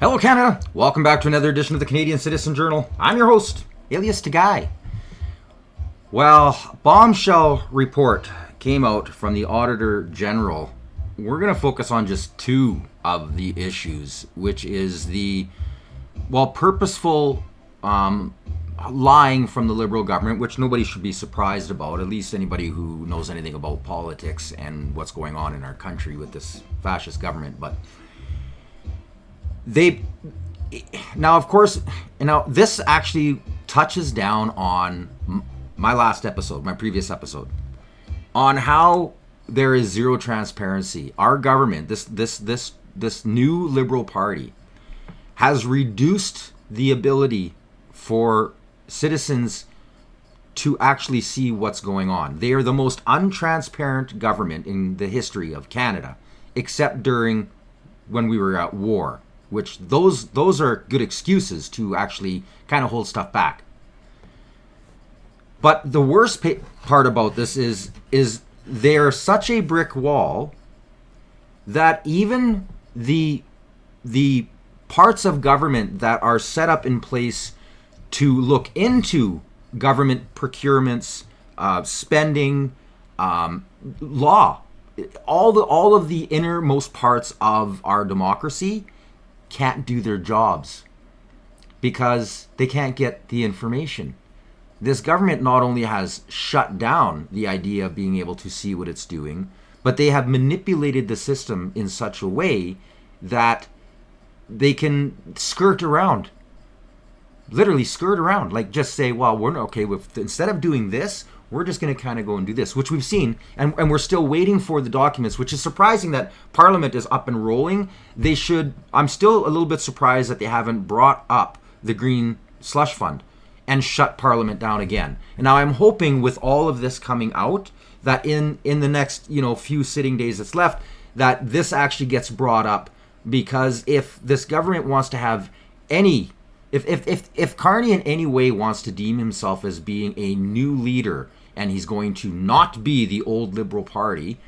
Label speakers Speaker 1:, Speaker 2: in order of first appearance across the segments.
Speaker 1: Hello Canada, welcome back to another edition of the Canadian Citizen Journal. I'm your host, alias Guy. Well, bombshell report came out from the Auditor General. We're going to focus on just two of the issues, which is the, purposeful lying from the Liberal government, which nobody should be surprised about, at least anybody who knows anything about politics and what's going on in our country with this fascist government. But this actually touches down on my previous episode, on how there is zero transparency. Our government, this new Liberal Party, has reduced the ability for citizens to actually see what's going on. They are the most untransparent government in the history of Canada, except during when we were at war, which those are good excuses to actually kind of hold stuff back. But the worst part about this is they're such a brick wall that even the parts of government that are set up in place to look into government procurements, spending, law, all of the innermost parts of our democracy can't do their jobs because they can't get the information. This government not only has shut down the idea of being able to see what it's doing, but they have manipulated the system in such a way that they can skirt around. Literally skirt around. Like just say, well, we're okay with, instead of doing this, we're just going to kind of go and do this, which we've seen, and we're still waiting for the documents, which is surprising that Parliament is up and rolling. I'm still a little bit surprised that they haven't brought up the Green Slush Fund and shut Parliament down again. And now I'm hoping with all of this coming out that in the next few sitting days that's left, that this actually gets brought up, because if this government wants to have any, if Carney in any way wants to deem himself as being a new leader and he's going to not be the old Liberal Party,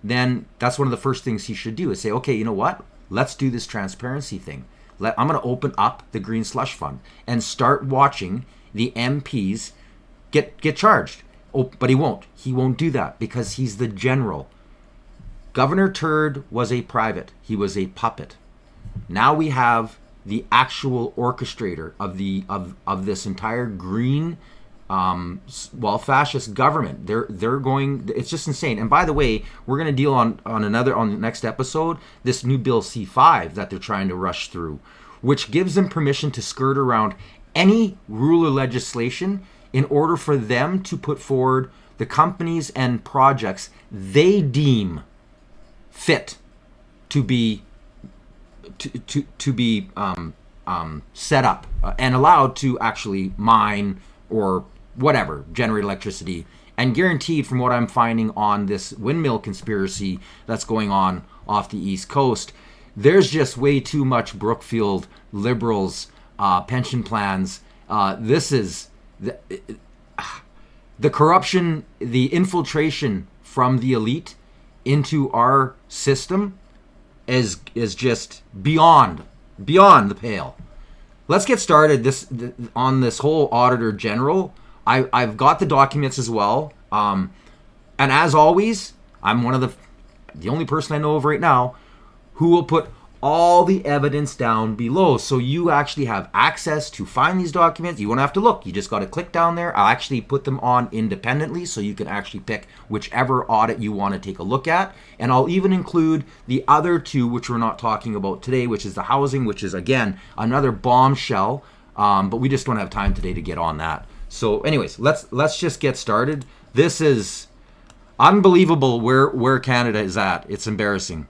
Speaker 1: then that's one of the first things he should do is say, okay, you know what? Let's do this transparency thing. I'm going to open up the Green Slush Fund and start watching the MPs get charged. Oh, but he won't. He won't do that because he's the general. Governor Turd was a private. He was a puppet. Now we have the actual orchestrator of this entire green fascist government. They're going, it's just insane. And by the way, we're going to deal on the next episode, this new bill C5 that they're trying to rush through, which gives them permission to skirt around any rule or legislation in order for them to put forward the companies and projects they deem fit to be set up and allowed to actually mine or whatever, generate electricity. And guaranteed, from what I'm finding on this windmill conspiracy that's going on off the East Coast, there's just way too much Brookfield Liberals pension plans. This is the corruption, the infiltration from the elite into our system is just beyond the pale. Let's get started on this whole Auditor General. I've got the documents as well, and as always, I'm one of the only person I know of right now who will put all the evidence down below, so you actually have access to find these documents. You won't have to look. You just got to click down there. I'll actually put them on independently, so you can actually pick whichever audit you want to take a look at. And I'll even include the other two, which we're not talking about today, which is the housing, which is, again, another bombshell. But we just don't have time today to get on that. So anyways, let's just get started. This is unbelievable where Canada is at. It's embarrassing.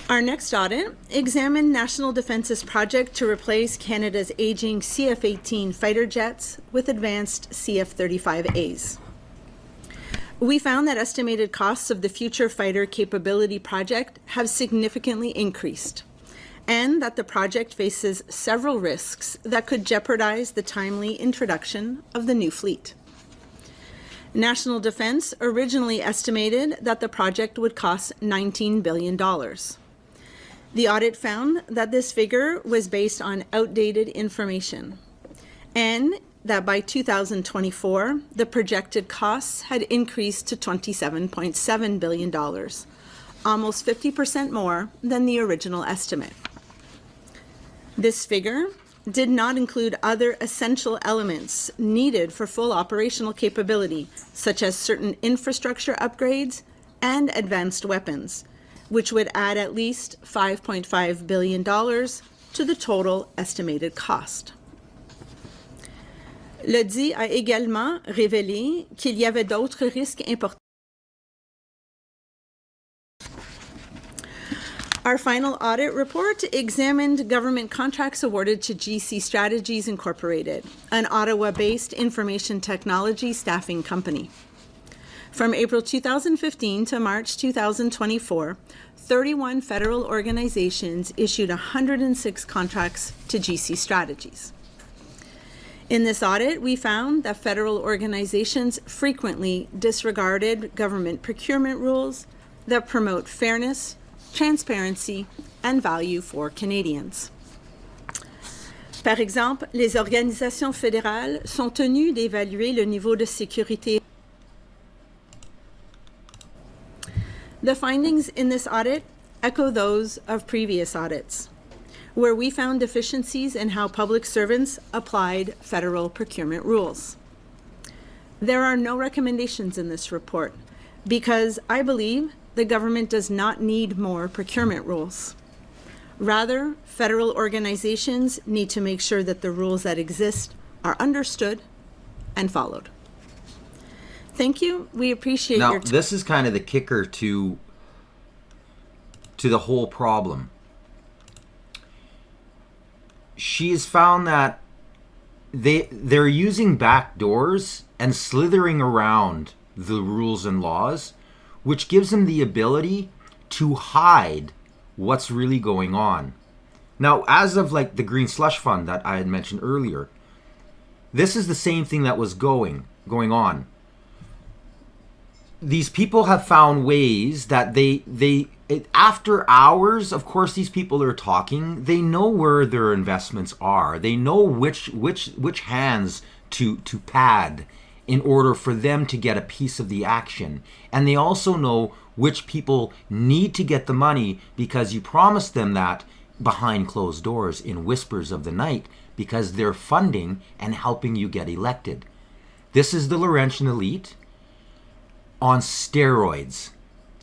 Speaker 2: Our next audit examined National Defence's project to replace Canada's aging CF-18 fighter jets with advanced CF-35As. We found that estimated costs of the Future Fighter Capability Project have significantly increased, and that the project faces several risks that could jeopardize the timely introduction of the new fleet. National Defense originally estimated that the project would cost $19 billion. The audit found that this figure was based on outdated information and that by 2024, the projected costs had increased to $27.7 billion, almost 50% more than the original estimate. This figure did not include other essential elements needed for full operational capability, such as certain infrastructure upgrades and advanced weapons, which would add at least $5.5 billion to the total estimated cost. L'audit a également révélé qu'il y avait d'autres risques importants. Our final audit report examined government contracts awarded to GC Strategies Incorporated, an Ottawa-based information technology staffing company. From April 2015 to March 2024, 31 federal organizations issued 106 contracts to GC Strategies. In this audit, we found that federal organizations frequently disregarded government procurement rules that promote fairness, transparency, and value for Canadians. Par exemple, les organisations fédérales sont tenues d'évaluer le niveau de sécurité. The findings in this audit echo those of previous audits, where we found deficiencies in how public servants applied federal procurement rules. There are no recommendations in this report because I believe the government does not need more procurement rules. Rather, federal organizations need to make sure that the rules that exist are understood and followed. Thank you. We appreciate
Speaker 1: now,
Speaker 2: your time.
Speaker 1: This is kind of the kicker to the whole problem. She's found that they're using backdoors and slithering around the rules and laws, which gives them the ability to hide what's really going on. Now, as of like the Green Slush Fund that I had mentioned earlier, this is the same thing that was going on. These people have found ways that after hours, of course, these people are talking. They know where their investments are. They know which hands to pad in order for them to get a piece of the action. And they also know which people need to get the money because you promised them that behind closed doors in whispers of the night because they're funding and helping you get elected. This is the Laurentian elite on steroids,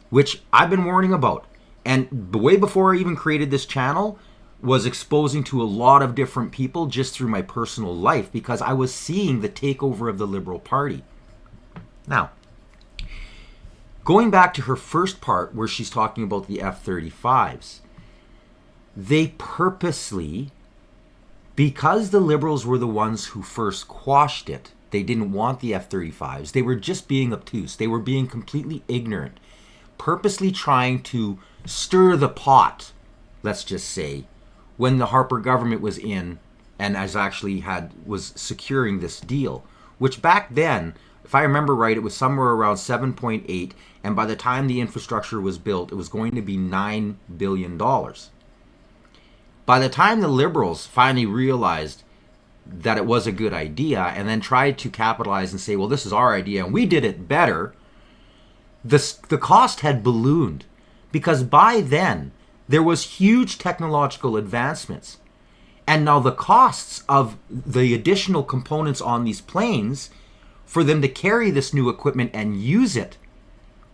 Speaker 1: which I've been warning about. And way before I even created this channel, was exposing to a lot of different people just through my personal life because I was seeing the takeover of the Liberal Party. Now, going back to her first part where she's talking about the F-35s, they purposely, because the Liberals were the ones who first quashed it, they didn't want the F-35s. They were just being obtuse. They were being completely ignorant, purposely trying to stir the pot, let's just say, when the Harper government was in and was securing this deal, which back then, if I remember right, it was somewhere around 7.8, and by the time the infrastructure was built, it was going to be $9 billion. By the time the Liberals finally realized that it was a good idea and then tried to capitalize and say, well, this is our idea and we did it better, the cost had ballooned because by then there was huge technological advancements. And now the costs of the additional components on these planes for them to carry this new equipment and use it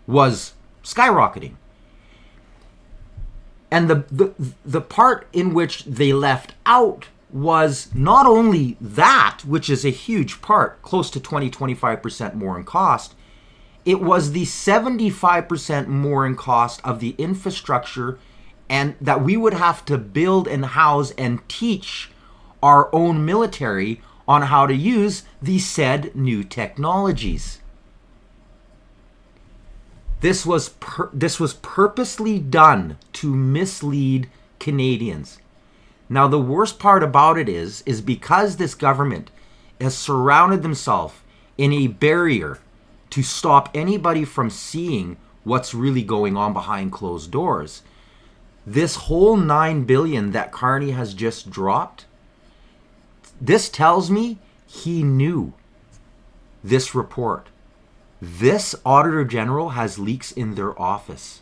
Speaker 1: was skyrocketing. And the part in which they left out was not only that, which is a huge part, close to 20-25% more in cost, it was the 75% more in cost of the infrastructure and that we would have to build and house and teach our own military on how to use these said new technologies. This was purposely done to mislead Canadians. Now, the worst part about it is because this government has surrounded themselves in a barrier to stop anybody from seeing what's really going on behind closed doors, This whole $9 billion that Carney has just dropped, this tells me he knew this report. This Auditor General has leaks in their office.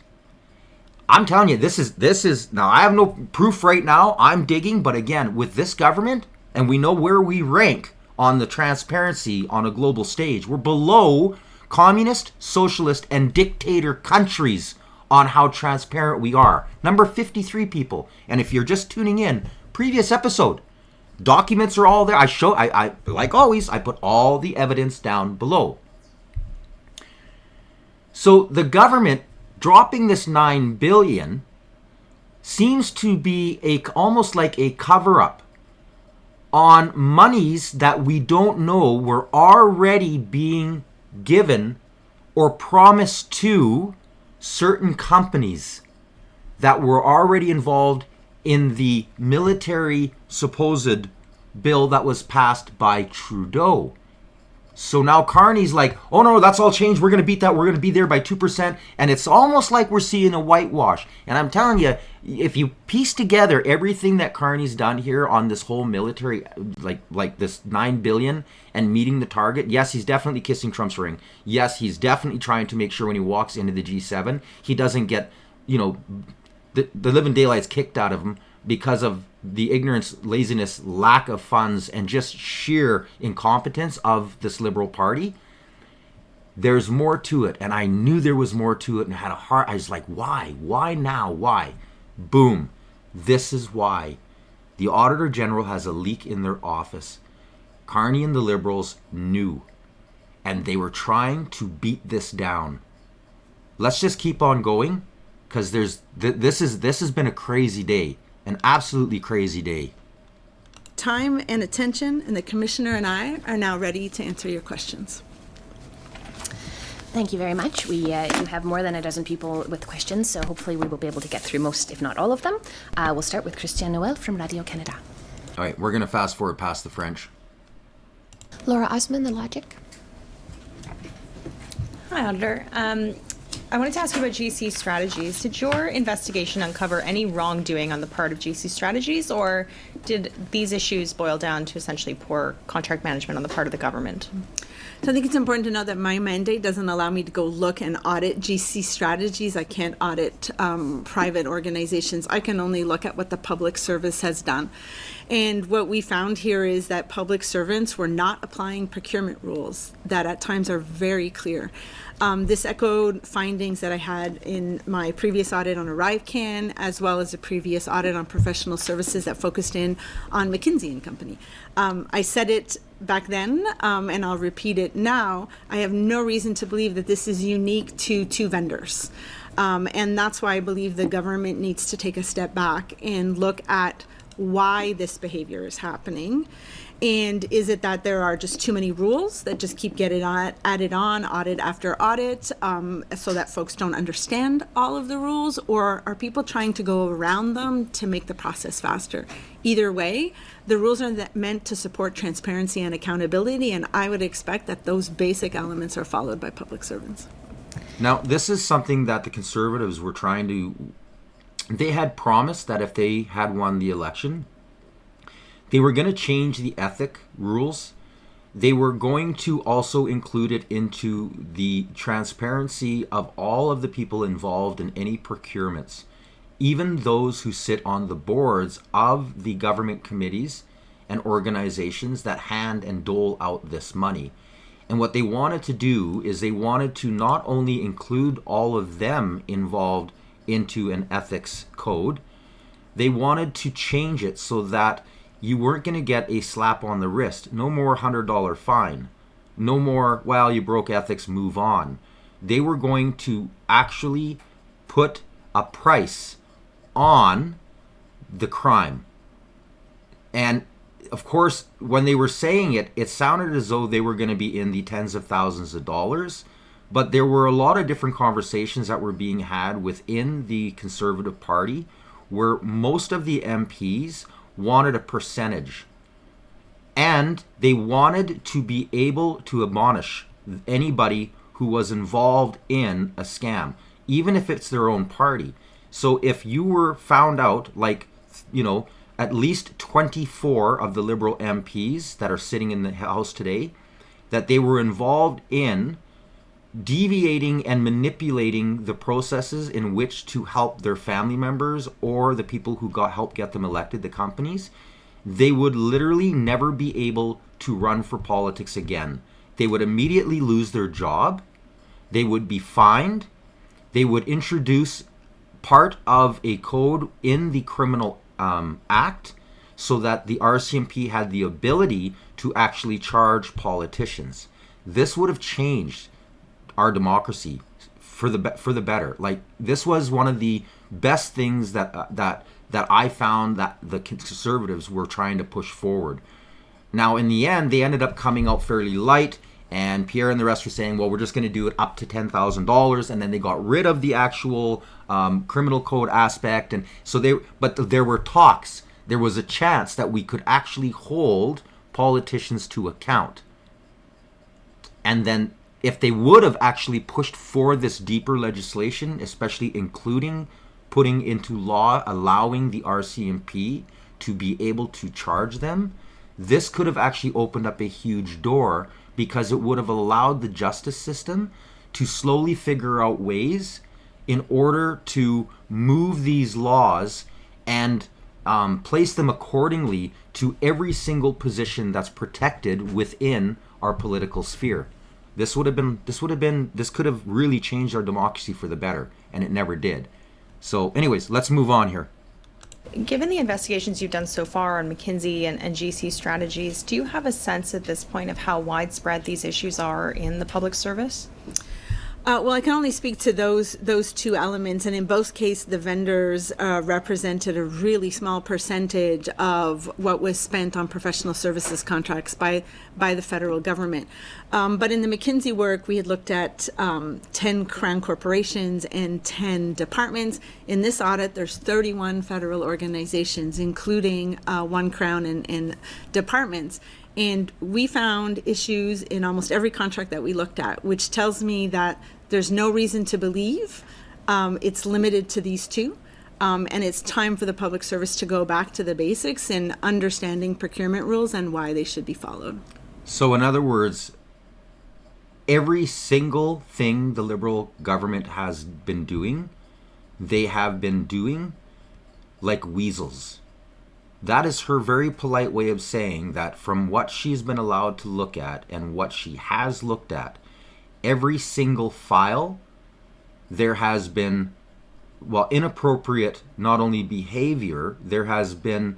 Speaker 1: I'm telling you, this is now, I have no proof right now. I'm digging, but again, with this government, and we know where we rank on the transparency on a global stage, we're below communist, socialist, and dictator countries on how transparent we are. Number 53, people. And if you're just tuning in, previous episode, documents are all there. I like always, I put all the evidence down below. So the government dropping this $9 billion seems to be almost like a cover-up on monies that we don't know were already being given or promised to certain companies that were already involved in the military supposed bill that was passed by Trudeau. So now Carney's like, oh no, that's all changed. We're going to beat that. We're going to be there by 2%. And it's almost like we're seeing a whitewash. And I'm telling you, if you piece together everything that Carney's done here on this whole military, like this $9 billion and meeting the target, yes, he's definitely kissing Trump's ring. Yes, he's definitely trying to make sure when he walks into the G7, he doesn't get, the living daylights kicked out of him because of the ignorance, laziness, lack of funds, and just sheer incompetence of this Liberal Party. There's more to it, and I knew there was more to it, and had a heart. I was like, why? Why now? Why? Boom. This is why. The Auditor General has a leak in their office. Carney and the Liberals knew, and they were trying to beat this down. Let's just keep on going, because this has been a crazy day. An absolutely crazy day.
Speaker 2: Time and attention, and the Commissioner and I are now ready to answer your questions.
Speaker 3: Thank you very much. We do have more than a dozen people with questions, so hopefully we will be able to get through most, if not all of them. We'll start with Christian Noel from Radio Canada.
Speaker 1: All right, we're going to fast forward past the French.
Speaker 4: Laura Osman, The Logic.
Speaker 5: Hi, Auditor. I wanted to ask you about GC Strategies. Did your investigation uncover any wrongdoing on the part of GC Strategies, or did these issues boil down to essentially poor contract management on the part of the government?
Speaker 2: So I think it's important to know that my mandate doesn't allow me to go look and audit GC Strategies. I can't audit private organizations. I can only look at what the public service has done. And what we found here is that public servants were not applying procurement rules that at times are very clear. This echoed findings that I had in my previous audit on ArriveCan, as well as a previous audit on professional services that focused in on McKinsey & Company. I said it back then, and I'll repeat it now. I have no reason to believe that this is unique to two vendors. And that's why I believe the government needs to take a step back and look at why this behavior is happening. And is it that there are just too many rules that just keep getting added on audit after audit, so that folks don't understand all of the rules? Or are people trying to go around them to make the process faster? Either way, the rules are meant to support transparency and accountability, and I would expect that those basic elements are followed by public servants.
Speaker 1: Now, this is something that the Conservatives were trying to... They had promised that if they had won the election, they were going to change the ethic rules. They were going to also include it into the transparency of all of the people involved in any procurements, even those who sit on the boards of the government committees and organizations that hand and dole out this money. And what they wanted to do is they wanted to not only include all of them involved into an ethics code, they wanted to change it so that you weren't going to get a slap on the wrist. No more $100 fine. No more, well, you broke ethics, move on. They were going to actually put a price on the crime. And of course, when they were saying it, it sounded as though they were going to be in the tens of thousands of dollars. But there were a lot of different conversations that were being had within the Conservative Party where most of the MPs wanted a percentage, and they wanted to be able to admonish anybody who was involved in a scam, even if it's their own party. So if you were found out, like, at least 24 of the Liberal MPs that are sitting in the House today, that they were involved in deviating and manipulating the processes in which to help their family members or the people who helped get them elected, the companies, they would literally never be able to run for politics again. They would immediately lose their job. They would be fined. They would introduce part of a code in the criminal act so that the RCMP had the ability to actually charge politicians. This would have changed our democracy for the better. Like, this was one of the best things that I found that the Conservatives were trying to push forward. Now, in the end, they ended up coming out fairly light, and Pierre and the rest were saying, well, we're just going to do it up to $10,000, and then they got rid of the actual criminal code aspect. And so there were talks. There was a chance that we could actually hold politicians to account. And then if they would have actually pushed for this deeper legislation, especially including putting into law, allowing the RCMP to be able to charge them, this could have actually opened up a huge door, because it would have allowed the justice system to slowly figure out ways in order to move these laws and place them accordingly to every single position that's protected within our political sphere. This could have really changed our democracy for the better, and it never did. So anyways, let's move on here.
Speaker 5: Given the investigations you've done so far on McKinsey and GC strategies, do you have a sense at this point of how widespread these issues are in the public service?
Speaker 2: Well, I can only speak to those two elements, and in both cases, the vendors represented a really small percentage of what was spent on professional services contracts by the federal government. But in the McKinsey work, we had looked at 10 Crown corporations and 10 departments. In this audit, there's 31 federal organizations, including 1 Crown and departments. And we found issues in almost every contract that we looked at, which tells me that there's no reason to believe it's limited to these two. And it's time for the public service to go back to the basics in understanding procurement rules and why they should be followed.
Speaker 1: So in other words, every single thing the Liberal government has been doing, they have been doing like weasels. That is her very polite way of saying that from what she's been allowed to look at and what she has looked at, every single file, there has been, inappropriate not only behavior, there has been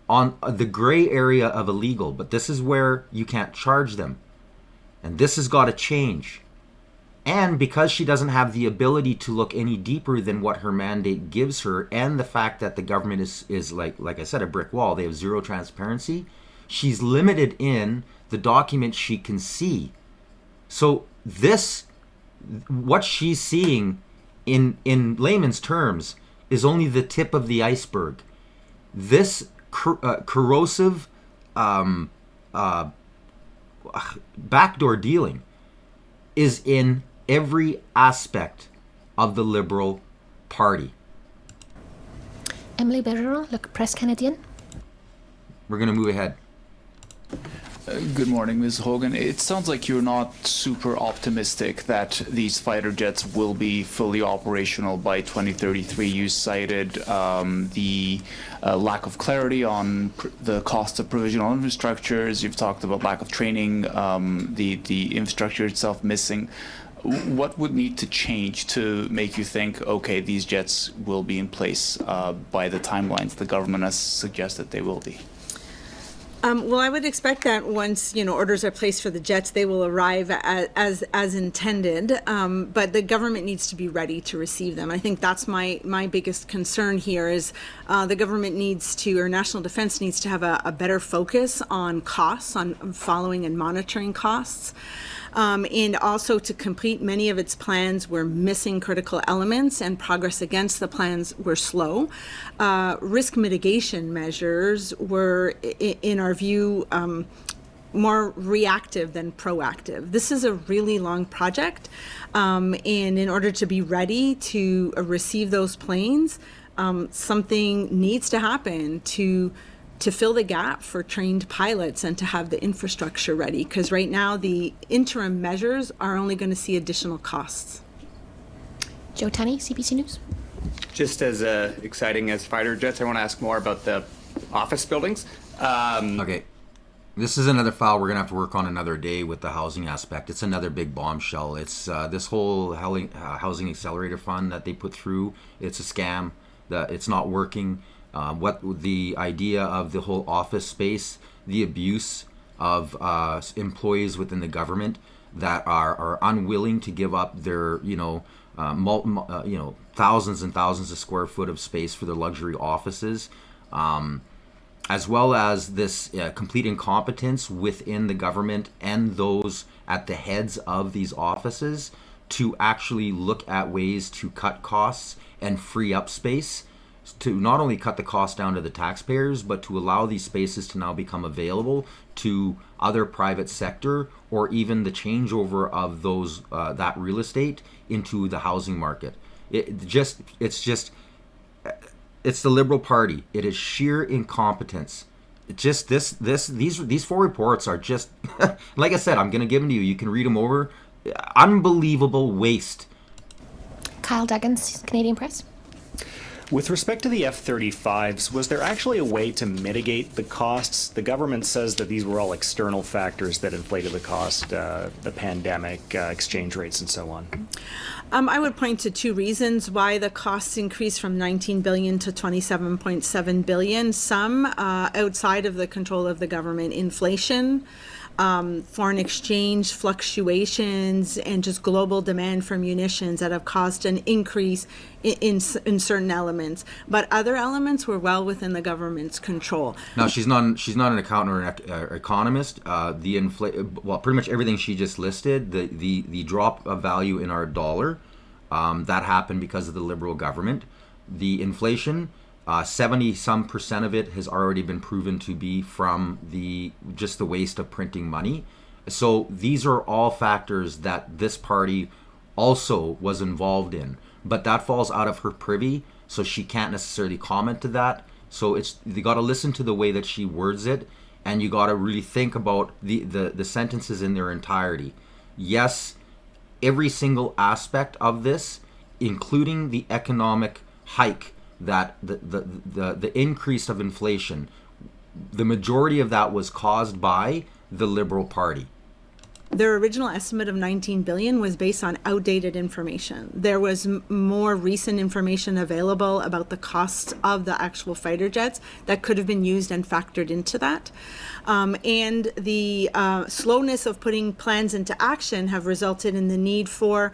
Speaker 1: on the gray area of illegal, but this is where you can't charge them. And this has got to change. And because she doesn't have the ability to look any deeper than what her mandate gives her, and the fact that the government is like I said, a brick wall, they have zero transparency, she's limited in the documents she can see. So what she's seeing in layman's terms is only the tip of the iceberg. This corrosive backdoor dealing is in every aspect of the Liberal Party.
Speaker 4: Emily Bergeron, Le Presse Canadienne.
Speaker 1: We're going to move ahead.
Speaker 6: Good morning, Ms. Hogan. It sounds like you're not super optimistic that these fighter jets will be fully operational by 2033. You cited the lack of clarity on the cost of provisional infrastructures. You've talked about lack of training, the infrastructure itself missing. What would need to change to make you think, okay, these jets will be in place by the timelines the government has suggested they will be?
Speaker 2: Well, I would expect that once orders are placed for the jets, they will arrive as intended. But the government needs to be ready to receive them. I think that's my biggest concern here is the government needs to, or national defense needs to have a better focus on costs, on following and monitoring costs. And also to complete many of its plans were missing critical elements and progress against the plans were slow. Risk mitigation measures were, in our view, more reactive than proactive. This is a really long project, and in order to be ready to receive those planes, something needs to happen to fill the gap for trained pilots and to have the infrastructure ready, because right now the interim measures are only going to see additional costs.
Speaker 4: Joe Tunney, CBC News.
Speaker 7: Just as exciting as fighter jets, I want to ask more about the office buildings.
Speaker 1: Okay. This is another file we're going to have to work on another day with the housing aspect. It's another big bombshell. It's this whole housing accelerator fund that they put through. It's a scam. It's not working. What the idea of the whole office space, the abuse of employees within the government that are unwilling to give up their, thousands and thousands of square foot of space for their luxury offices. As well as this complete incompetence within the government and those at the heads of these offices to actually look at ways to cut costs and free up space, to not only cut the cost down to the taxpayers, but to allow these spaces to now become available to other private sector, or even the changeover of those that real estate into the housing market. It's the Liberal Party. It is sheer incompetence. Just these four reports are just like I said. I'm going to give them to you. You can read them over. Unbelievable waste.
Speaker 4: Kyle Duggins, Canadian Press.
Speaker 8: With respect to the F-35s, was there actually a way to mitigate the costs? The government says that these were all external factors that inflated the cost, the pandemic, exchange rates, and so on.
Speaker 2: I would point to two reasons why the costs increased from 19 billion to 27.7 billion. Some outside of the control of the government: inflation, foreign exchange fluctuations, and just global demand for munitions that have caused an increase in certain elements. But other elements were well within the government's control.
Speaker 1: Now she's not an accountant or an economist. Pretty much everything she just listed, the drop of value in our dollar, that happened because of the Liberal government. The inflation, 70% of it has already been proven to be from the waste of printing money. So these are all factors that this party also was involved in, but that falls out of her privy, so she can't necessarily comment to that. So you got to listen to the way that she words it, and you got to really think about the sentences in their entirety. Yes, every single aspect of this, including the economic hike, that the increase of inflation, the majority of that was caused by the Liberal Party.
Speaker 2: Their original estimate of 19 billion was based on outdated information. There was more recent information available about the costs of the actual fighter jets that could have been used and factored into that. And the slowness of putting plans into action have resulted in the need for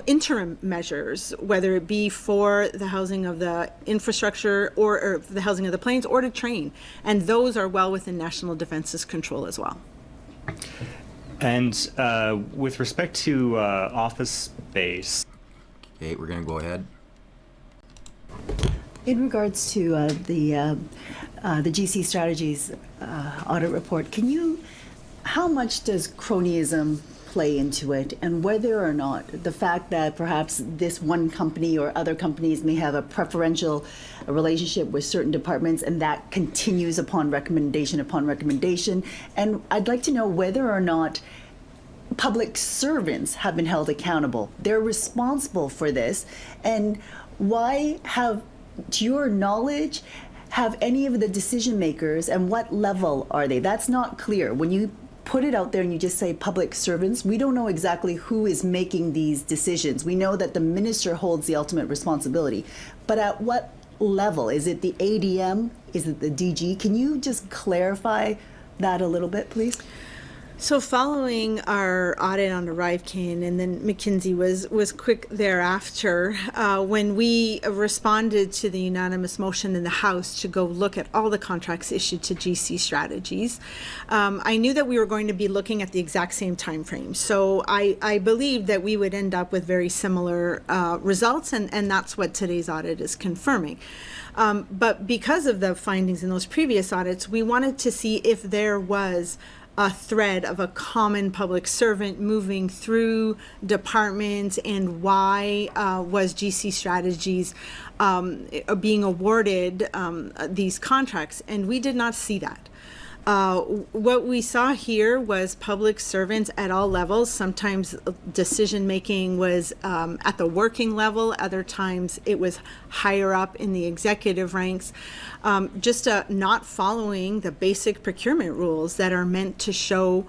Speaker 2: interim measures, whether it be for the housing of the infrastructure or the housing of the planes or to train. And those are well within National Defence's control as well.
Speaker 8: And with respect to office space.
Speaker 1: Okay, we're going to go ahead.
Speaker 9: In regards to the GC Strategies audit report, how much does cronyism play into it, and whether or not the fact that perhaps this one company or other companies may have a preferential relationship with certain departments, and that continues upon recommendation upon recommendation? And I'd like to know whether or not public servants have been held accountable. They're responsible for this, and why to your knowledge, have any of the decision makers, and what level are they? That's not clear. When you put it out there and you just say public servants, we don't know exactly who is making these decisions. We know that the minister holds the ultimate responsibility, but at what level? Is it the ADM? Is it the DG? Can you just clarify that a little bit, please?
Speaker 2: So following our audit on Arrivecan, and then McKinsey was quick thereafter, when we responded to the unanimous motion in the House to go look at all the contracts issued to GC Strategies, I knew that we were going to be looking at the exact same time frame. So I believed that we would end up with very similar results, and that's what today's audit is confirming. But because of the findings in those previous audits, we wanted to see if there was a thread of a common public servant moving through departments, and why was GC Strategies being awarded these contracts, and we did not see that. What we saw here was public servants at all levels. Sometimes decision making was at the working level, other times it was higher up in the executive ranks, just not following the basic procurement rules that are meant to show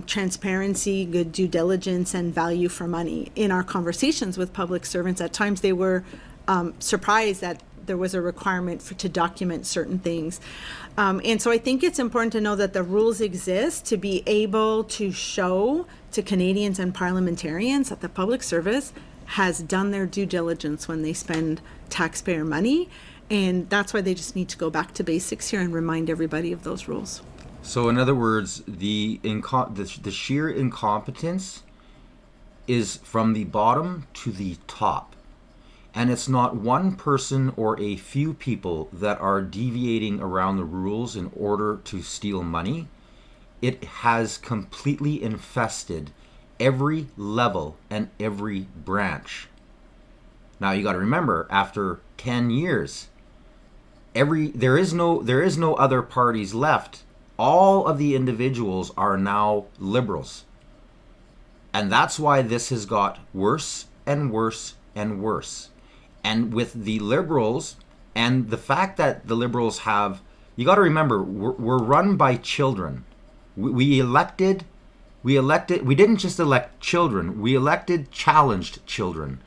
Speaker 2: transparency, good due diligence, and value for money. In our conversations with public servants, at times they were surprised that there was a requirement to document certain things. And so I think it's important to know that the rules exist to be able to show to Canadians and parliamentarians that the public service has done their due diligence when they spend taxpayer money. And that's why they just need to go back to basics here and remind everybody of those rules.
Speaker 1: So in other words, the sheer incompetence is from the bottom to the top. And it's not one person or a few people that are deviating around the rules in order to steal money. It has completely infested every level and every branch. Now you got to remember, after 10 years, there is no other parties left. All of the individuals are now Liberals. And that's why this has got worse and worse and worse. And with the Liberals, and the fact that the Liberals have, you got to remember, we're run by children. We didn't just elect children, we elected challenged children.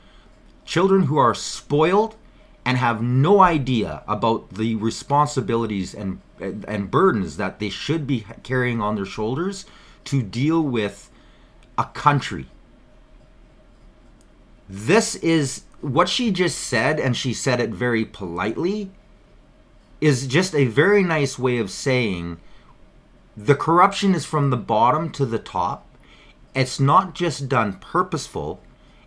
Speaker 1: Children who are spoiled and have no idea about the responsibilities and burdens that they should be carrying on their shoulders to deal with a country. This is what she just said, and she said it very politely, is just a very nice way of saying the corruption is from the bottom to the top. It's not just done purposeful.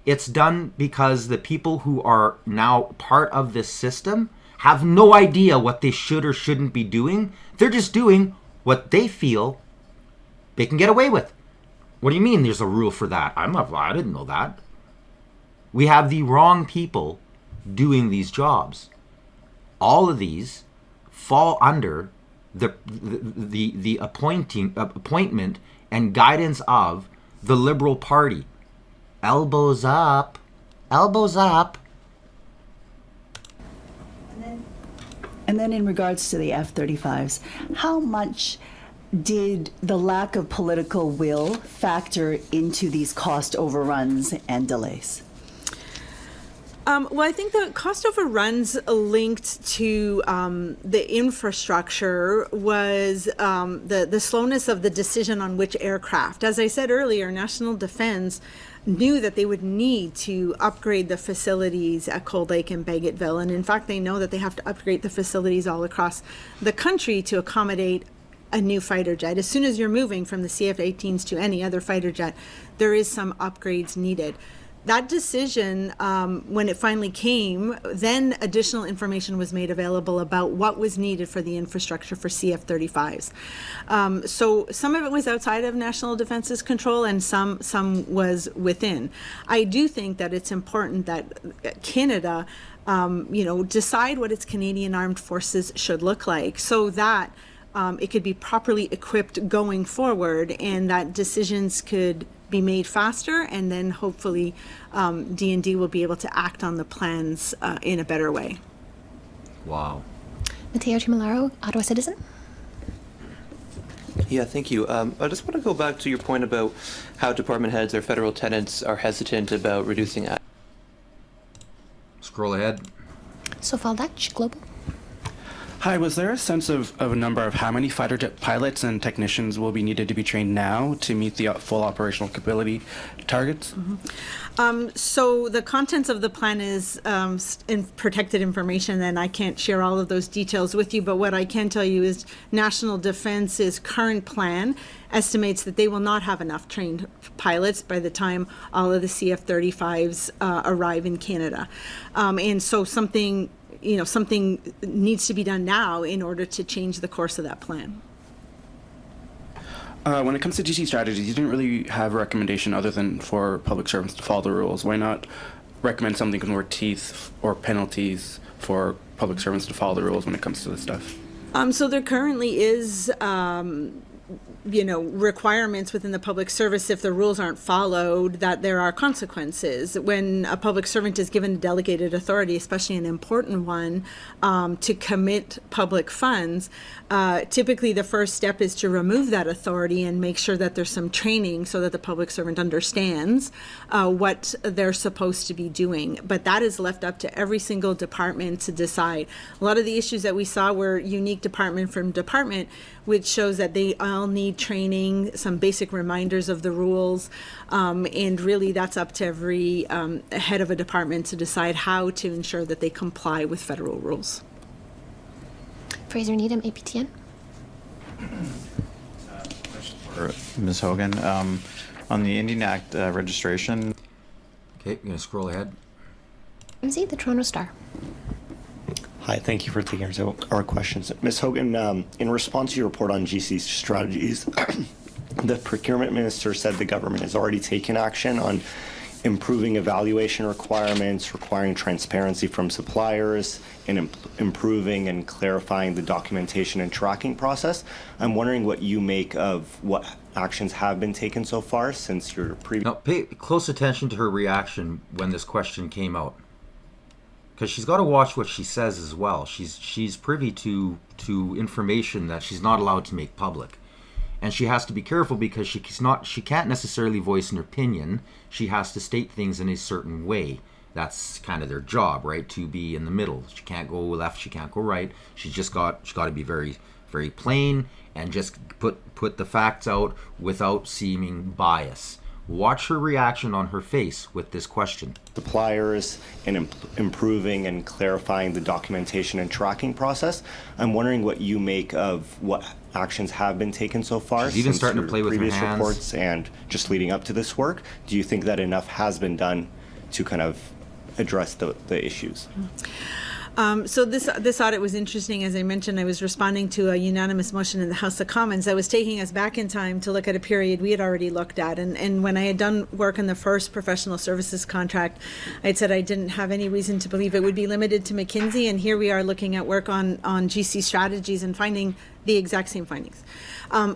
Speaker 1: It's done because the people who are now part of this system have no idea what they should or shouldn't be doing. They're just doing what they feel they can get away with. What do you mean there's a rule for that? I didn't know that. We have the wrong people doing these jobs. All of these fall under the appointment and guidance of the Liberal Party. Elbows up. Elbows up.
Speaker 9: And then in regards to the F-35s, how much did the lack of political will factor into these cost overruns and delays?
Speaker 2: Well, I think the cost overruns linked to the infrastructure was the slowness of the decision on which aircraft. As I said earlier, National Defense knew that they would need to upgrade the facilities at Cold Lake and Bagotville. And in fact, they know that they have to upgrade the facilities all across the country to accommodate a new fighter jet. As soon as you're moving from the CF-18s to any other fighter jet, there is some upgrades needed. That decision, when it finally came, then additional information was made available about what was needed for the infrastructure for CF-35s. So some of it was outside of National Defense's control, and some was within. I do think that it's important that Canada, decide what its Canadian Armed Forces should look like, so that it could be properly equipped going forward, and that decisions could be made faster, and then hopefully D&D will be able to act on the plans in a better way.
Speaker 1: Wow.
Speaker 4: Mateo Chimilaro, Ottawa Citizen.
Speaker 10: Yeah, thank you. I just want to go back to your point about how department heads or federal tenants are hesitant about reducing.
Speaker 1: Scroll ahead.
Speaker 4: Sofal Dutch, Global.
Speaker 11: Hi, was there a sense of a number of how many fighter jet pilots and technicians will be needed to be trained now to meet the full operational capability targets?
Speaker 2: So the contents of the plan is in protected information, and I can't share all of those details with you, but what I can tell you is National Defense's current plan estimates that they will not have enough trained pilots by the time all of the CF-35s arrive in Canada. And so something needs to be done now in order to change the course of that plan.
Speaker 11: When it comes to GC strategies, you didn't really have a recommendation other than for public servants to follow the rules. Why not recommend something with more teeth or penalties for public servants to follow the rules when it comes to this stuff?
Speaker 2: So there currently is requirements within the public service, if the rules aren't followed, that there are consequences. When a public servant is given delegated authority, especially an important one, to commit public funds, typically the first step is to remove that authority and make sure that there's some training so that the public servant understands what they're supposed to be doing. But that is left up to every single department to decide. A lot of the issues that we saw were unique department from department, which shows that they all need training, some basic reminders of the rules, and really that's up to every head of a department to decide how to ensure that they comply with federal rules.
Speaker 4: Fraser Needham, APTN.
Speaker 12: For Ms. Hogan, on the Indian Act registration.
Speaker 1: Okay, you're going to scroll ahead.
Speaker 4: MZ, the Toronto Star.
Speaker 13: Hi, thank you for taking our questions. Ms. Hogan, in response to your report on GC strategies, the procurement minister said the government has already taken action on improving evaluation requirements, requiring transparency from suppliers, and improving and clarifying the documentation and tracking process. I'm wondering what you make of what actions have been taken so far since your previous...
Speaker 1: Now, pay close attention to her reaction when this question came out, because she's got to watch what she says as well. She's privy to information that she's not allowed to make public, and she has to be careful because she can't necessarily voice an opinion. She has to state things in a certain way. That's kind of their job, right? To be in the middle. She can't go left. She can't go right. She's got to be very, very plain and just put the facts out without seeming bias. Watch her reaction on her face with this question.
Speaker 13: Suppliers and improving and clarifying the documentation and tracking process. I'm wondering what you make of what actions have been taken so far.
Speaker 1: She's even starting to play with her hands.
Speaker 13: Previous reports and just leading up to this work. Do you think that enough has been done to kind of address the issues?
Speaker 2: So this audit was interesting. As I mentioned, I was responding to a unanimous motion in the House of Commons that was taking us back in time to look at a period we had already looked at. And when I had done work on the first professional services contract, I had said I didn't have any reason to believe it would be limited to McKinsey. And here we are looking at work on GC strategies and finding the exact same findings.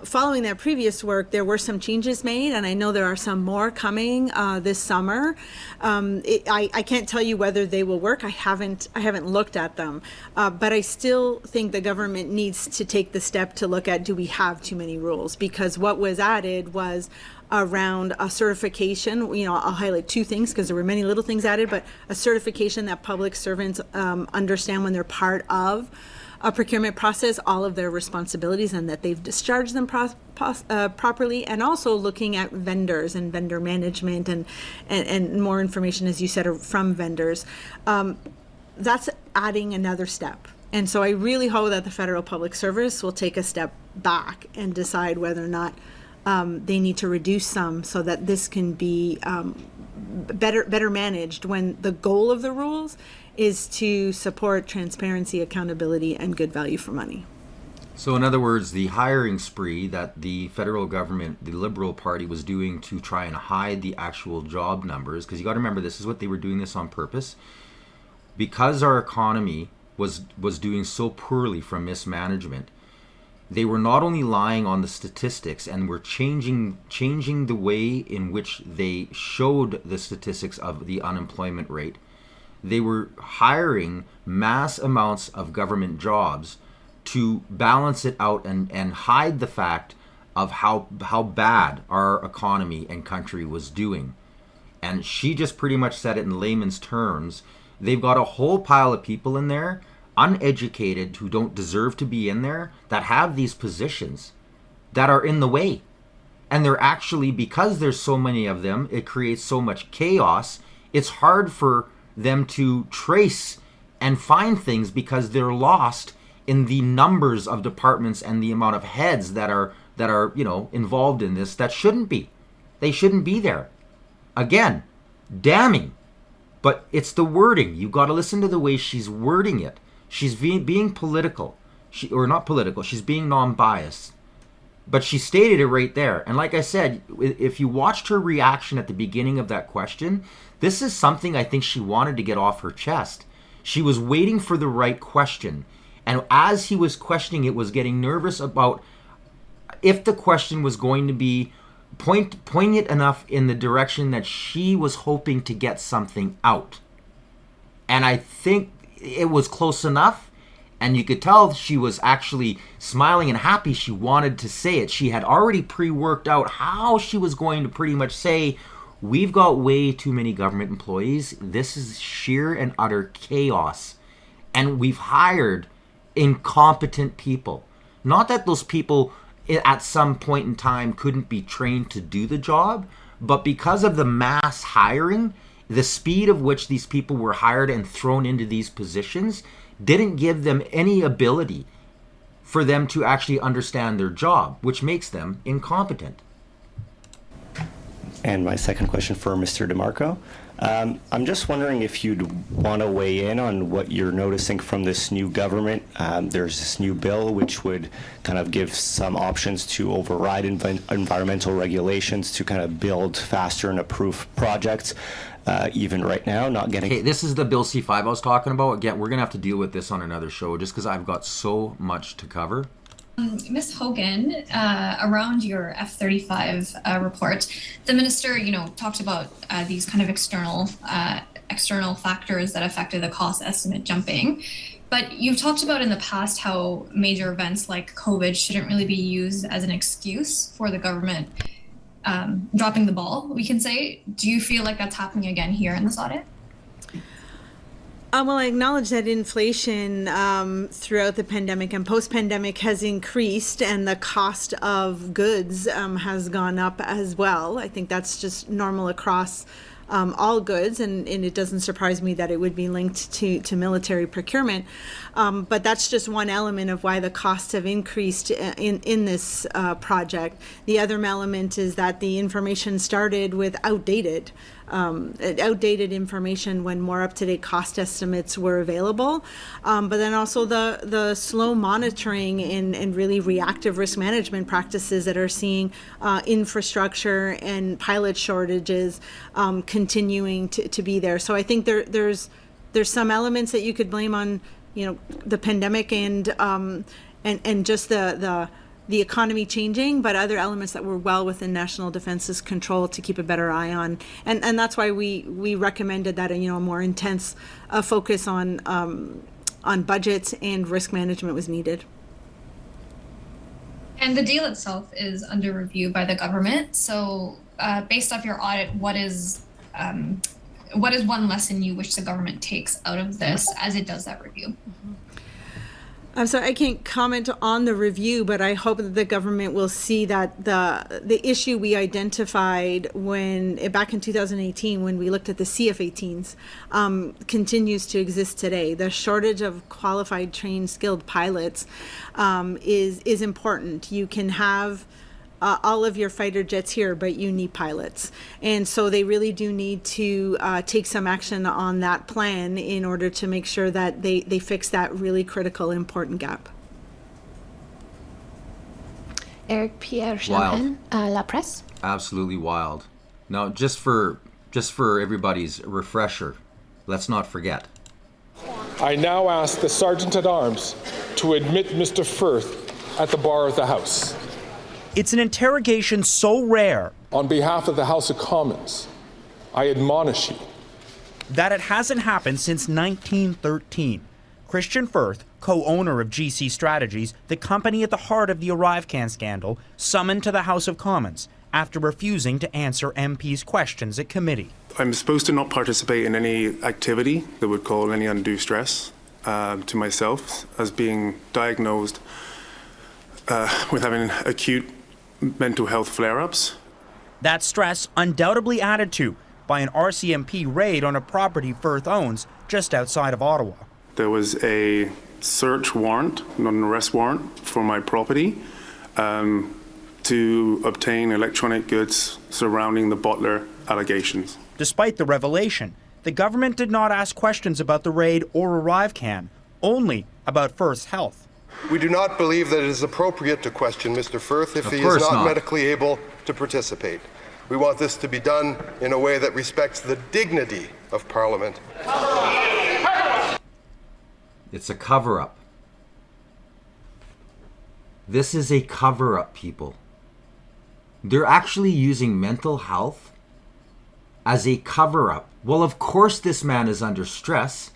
Speaker 2: Following that previous work, there were some changes made, and I know there are some more coming this summer. I can't tell you whether they will work. I haven't looked at them, but I still think the government needs to take the step to look at, do we have too many rules? Because what was added was around a certification. I'll highlight two things because there were many little things added, but a certification that public servants understand when they're part of a procurement process, all of their responsibilities, and that they've discharged them properly, and also looking at vendors and vendor management and more information, as you said, from vendors. That's adding another step. And so I really hope that the Federal Public Service will take a step back and decide whether or not they need to reduce some so that this can be better managed, when the goal of the rules is to support transparency, accountability, and good value for money.
Speaker 1: So in other words, the hiring spree that the federal government, the Liberal Party, was doing to try and hide the actual job numbers, because you got to remember, this is what they were doing this on purpose, because our economy was doing so poorly from mismanagement. They were not only lying on the statistics and were changing the way in which they showed the statistics of the unemployment rate. They were hiring mass amounts of government jobs to balance it out and hide the fact of how bad our economy and country was doing. And she just pretty much said it in layman's terms. They've got a whole pile of people in there uneducated, who don't deserve to be in there, that have these positions that are in the way. And they're actually, because there's so many of them, it creates so much chaos. It's hard for them to trace and find things because they're lost in the numbers of departments and the amount of heads that are involved in this that shouldn't be. They shouldn't be there. Again, damning. But it's the wording. You've got to listen to the way she's wording it. She's being political. She's being non-biased. But she stated it right there. And like I said, if you watched her reaction at the beginning of that question, this is something I think she wanted to get off her chest. She was waiting for the right question. And as he was questioning it, was getting nervous about if the question was going to be poignant enough in the direction that she was hoping to get something out. And I think it was close enough. And you could tell she was actually smiling and happy she wanted to say it. She had already pre-worked out how she was going to pretty much say, we've got way too many government employees. This is sheer and utter chaos. And we've hired incompetent people. Not that those people at some point in time couldn't be trained to do the job, but because of the mass hiring, the speed of which these people were hired and thrown into these positions didn't give them any ability for them to actually understand their job, which makes them incompetent.
Speaker 13: And my second question for Mr. DeMarco. I'm just wondering if you'd want to weigh in on what you're noticing from this new government. There's this new bill which would kind of give some options to override environmental regulations to kind of build faster and approve projects. Even right now, not getting...
Speaker 1: Okay, this is the Bill C-5 I was talking about. Again, we're going to have to deal with this on another show just because I've got so much to cover.
Speaker 14: Ms. Hogan, around your F-35 report, the minister, talked about these kind of external factors that affected the cost estimate jumping. But you've talked about in the past how major events like COVID shouldn't really be used as an excuse for the government dropping the ball, we can say. Do you feel like that's happening again here in this audit?
Speaker 2: Well, I acknowledge that inflation throughout the pandemic and post-pandemic has increased, and the cost of goods has gone up as well. I think that's just normal across all goods, and it doesn't surprise me that it would be linked to military procurement. But that's just one element of why the costs have increased in this project. The other element is that the information started with outdated information when more up-to-date cost estimates were available. But then also the slow monitoring and really reactive risk management practices that are seeing infrastructure and pilot shortages continuing to be there. So I think there's some elements that you could blame on the pandemic and just the economy changing, but other elements that were well within National Defense's control to keep a better eye on. And that's why we recommended that a more intense focus on budgets and risk management was needed.
Speaker 14: And the deal itself is under review by the government. So based off your audit, what is one lesson you wish the government takes out of this as it does that review?
Speaker 2: So I can't comment on the review, but I hope that the government will see that the issue we identified back in 2018 when we looked at the CF-18s continues to exist today. The shortage of qualified, trained, skilled pilots is important. You can have all of your fighter jets here, but you need pilots. And so they really do need to take some action on that plan in order to make sure that they fix that really critical, important gap.
Speaker 4: Eric Pierre Champagne, La Presse.
Speaker 1: Absolutely wild. Now, just for everybody's refresher, let's not forget.
Speaker 15: I now ask the Sergeant at Arms to admit Mr. Firth at the bar of the House.
Speaker 16: It's an interrogation so rare.
Speaker 15: On behalf of the House of Commons, I admonish you
Speaker 16: that it hasn't happened since 1913. Christian Firth, co-owner of GC Strategies, the company at the heart of the ArriveCan scandal, summoned to the House of Commons after refusing to answer MPs' questions at committee.
Speaker 17: I'm supposed to not participate in any activity that would cause any undue stress. to myself as being diagnosed with having acute mental health flare-ups.
Speaker 16: That stress undoubtedly added to by an RCMP raid on a property Firth owns just outside of Ottawa.
Speaker 17: There was a search warrant, not an arrest warrant, for my property to obtain electronic goods surrounding the Butler allegations.
Speaker 16: Despite the revelation, the government did not ask questions about the raid or ArriveCan, only about Firth's health.
Speaker 18: We do not believe that it is appropriate to question Mr. Firth if he is not medically able to participate. We want this to be done in a way that respects the dignity of Parliament.
Speaker 1: It's a cover-up. This is a cover-up, people. They're actually using mental health as a cover-up. Well, of course this man is under stress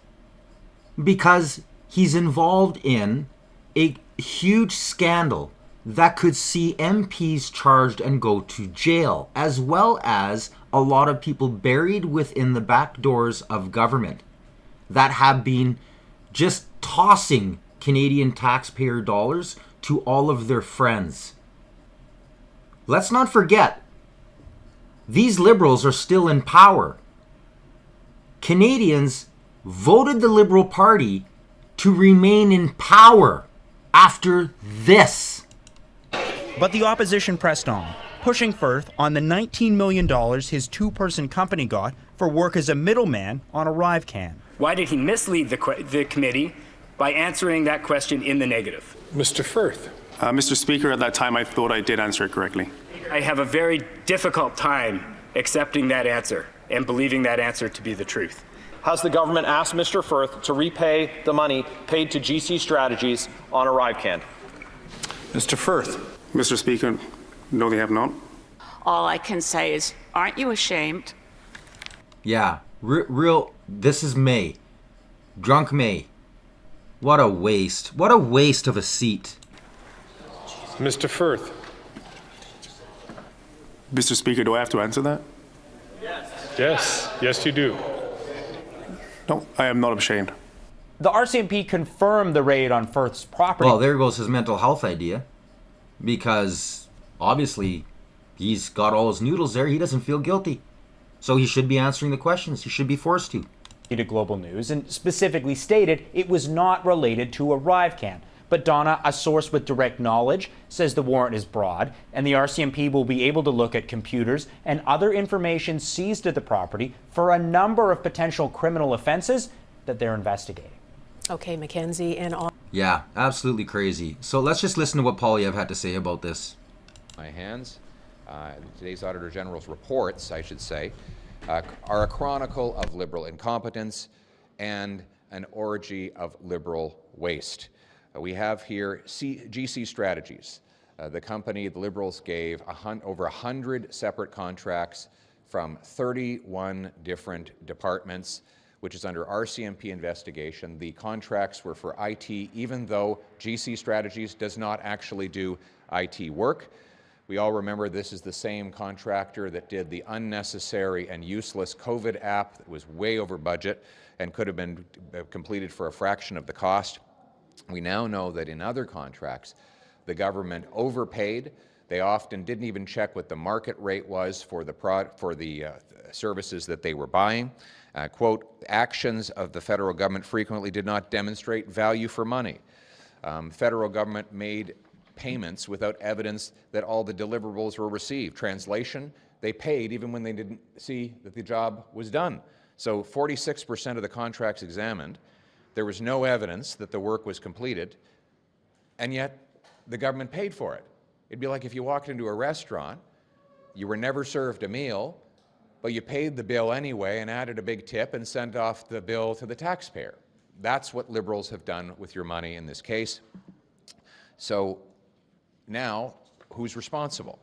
Speaker 1: because he's involved in a huge scandal that could see MPs charged and go to jail, as well as a lot of people buried within the back doors of government that have been just tossing Canadian taxpayer dollars to all of their friends. Let's not forget, these Liberals are still in power. Canadians voted the Liberal Party to remain in power after this.
Speaker 16: But the opposition pressed on, pushing Firth on the $19 million his two-person company got for work as a middleman on ArriveCan.
Speaker 19: Why did he mislead the committee by answering that question in the negative?
Speaker 15: Mr. Firth.
Speaker 17: Mr. Speaker, at that time I thought I did answer it correctly.
Speaker 19: I have a very difficult time accepting that answer and believing that answer to be the truth.
Speaker 20: Has the government asked Mr. Firth to repay the money paid to GC Strategies on ArriveCan?
Speaker 17: Mr. Firth. Mr. Speaker, no, they have not.
Speaker 21: All I can say is, aren't you ashamed?
Speaker 1: Yeah, this is May. Drunk May. What a waste. What a waste of a seat.
Speaker 15: Mr. Firth.
Speaker 17: Mr. Speaker, do I have to answer that?
Speaker 15: Yes. Yes, you do.
Speaker 17: No, I am not ashamed.
Speaker 16: The RCMP confirmed the raid on Firth's property.
Speaker 1: Well, there goes his mental health idea. Because, obviously, he's got all his noodles there. He doesn't feel guilty. So he should be answering the questions. He should be forced to.
Speaker 16: To Global News and specifically stated it was not related to ArriveCan. But Donna, a source with direct knowledge, says the warrant is broad and the RCMP will be able to look at computers and other information seized at the property for a number of potential criminal offenses that they're investigating.
Speaker 22: Okay, Mackenzie, and on.
Speaker 1: Yeah, absolutely crazy. So let's just listen to what Polyev had to say about this.
Speaker 23: My hands. Today's Auditor General's reports, I should say, are a chronicle of Liberal incompetence and an orgy of Liberal waste. We have here GC Strategies, the company the Liberals gave over 100 separate contracts from 31 different departments, which is under RCMP investigation. The contracts were for IT, even though GC Strategies does not actually do IT work. We all remember this is the same contractor that did the unnecessary and useless COVID app that was way over budget and could have been completed for a fraction of the cost. We now know that in other contracts, the government overpaid. They often didn't even check what the market rate was for the services that they were buying. Quote, actions of the federal government frequently did not demonstrate value for money. Federal government made payments without evidence that all the deliverables were received. Translation, they paid even when they didn't see that the job was done. So 46% of the contracts examined, there was no evidence that the work was completed, and yet the government paid for it. It'd be like if you walked into a restaurant, you were never served a meal, but you paid the bill anyway and added a big tip and sent off the bill to the taxpayer. That's what Liberals have done with your money in this case. So now, who's responsible?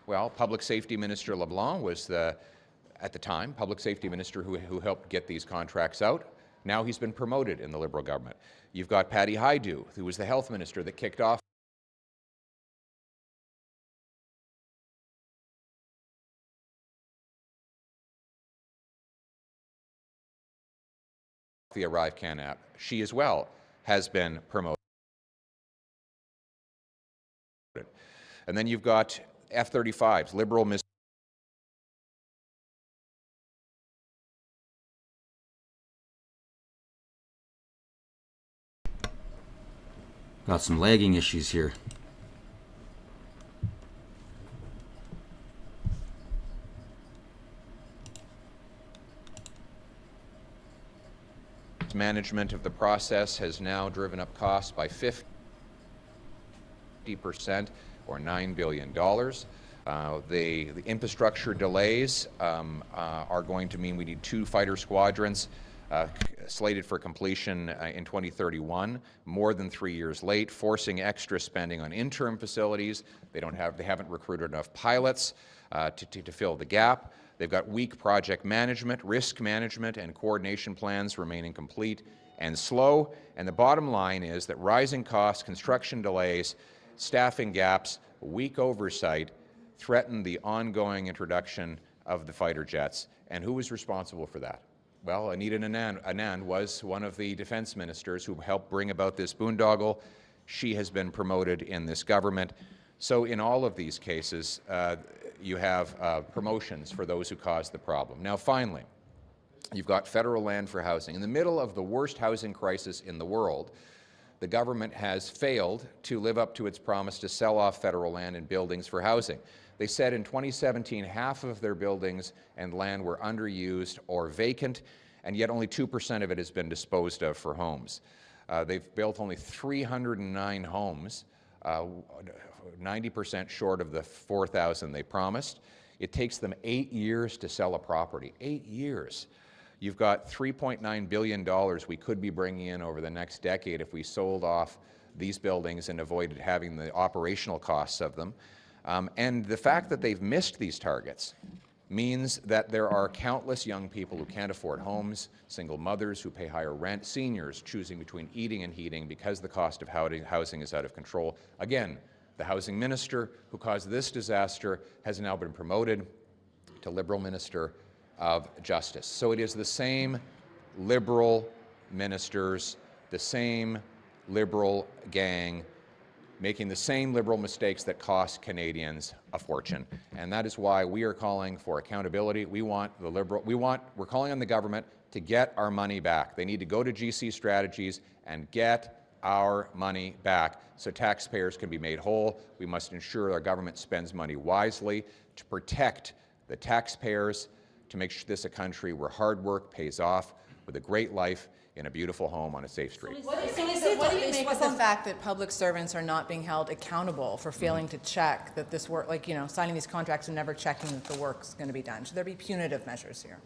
Speaker 23: Well, Public Safety Minister LeBlanc was at the time, Public Safety Minister who helped get these contracts out. Now he's been promoted in the Liberal government. You've got Patty Hajdu, who was the Health Minister that kicked off the ArriveCan app. She as well has been promoted. And then you've got F-35s, Liberal
Speaker 1: Got some lagging issues here.
Speaker 23: management of the process has now driven up costs by 50% or $9 billion. The infrastructure delays are going to mean we need 2 fighter squadrons slated for completion in 2031, more than 3 years late, forcing extra spending on interim facilities. They haven't recruited enough pilots to fill the gap. They've got weak project management, risk management, and coordination plans remain incomplete and slow. And the bottom line is that rising costs, construction delays, staffing gaps, weak oversight threaten the ongoing introduction of the fighter jets. And who was responsible for that? Well, Anita Anand was one of the defense ministers who helped bring about this boondoggle. She has been promoted in this government. So in all of these cases, you have promotions for those who caused the problem. Now, finally, you've got federal land for housing. In the middle of the worst housing crisis in the world, the government has failed to live up to its promise to sell off federal land and buildings for housing. They said in 2017 half of their buildings and land were underused or vacant, and yet only 2% of it has been disposed of for homes. They've built only 309 homes, 90% short of the 4,000 they promised. It takes them 8 years to sell a property. 8 years. You've got $3.9 billion we could be bringing in over the next decade if we sold off these buildings and avoided having the operational costs of them. And the fact that they've missed these targets means that there are countless young people who can't afford homes, single mothers who pay higher rent, seniors choosing between eating and heating because the cost of housing is out of control. Again, the housing minister who caused this disaster has now been promoted to Liberal Minister of Justice. So it is the same Liberal ministers, the same Liberal gang, making the same Liberal mistakes that cost Canadians a fortune. And that is why we are calling for accountability. We're calling on the government to get our money back. They need to go to GC Strategies and get our money back so taxpayers can be made whole. We must ensure our government spends money wisely to protect the taxpayers, to make sure this is a country where hard work pays off with a great life in a beautiful home on a safe street.
Speaker 3: What do you make of the fact that public servants are not being held accountable for failing to check that this work, like, signing these contracts and never checking that the work's going to be done? Should there be punitive measures here?